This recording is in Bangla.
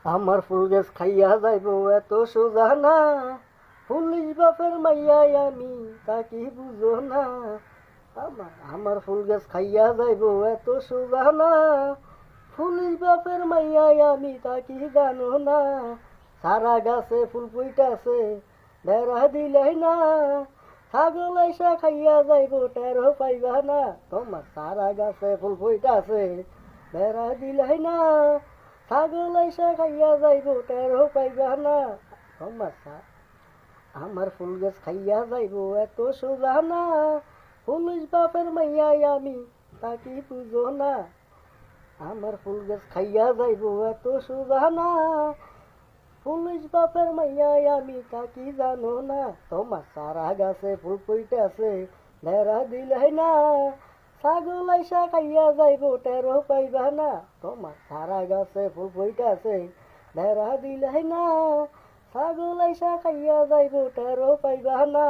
আমার ফুল গাছ খাইয়া যাইব এত সোজা না, পুলিশ বাপের মাইয়াই আমি তা কি বুঝো না। আমার ফুল গাছ খাইয়া যাইব এত সোজা না, পুলিশ বাপের মাইয়াই আমি তা কি জানো না। সারা গাছে ফুল ফুইটাছে বেড়া দিলাই না, ছাগল আইসা খাইয়া যাইব টেরো পাইবা না। তোমার সারা গাছে ফুল ফুইটাছে বেড়া দিলাই না, ছাগল আইসা খাইয়া যাইব টেরো পাইবা না। তোমার আমার ফুল গাছ খাইয়া যাইব এত সোজা না, পুলিশ বাপের মাইয়াই আমি তা কি বুঝো না। আমার ফুল গাছ খাইয়া যাইব এত সোজা না, পুলিশ বাপের মাইয়াই আমি তা কি জানো না। তোমার সারা গাছে ফুল ফুইটাছে বেড়া দিলাই না, ছাগল আইসা খাইয়া যাইব টেরো পাইবা না। তোমার সারা গাছে ফুল ফুইটাছে বেড়া দিলাই না, ছাগল আইসা খাইয়া যাইব টেরো পাইবা না।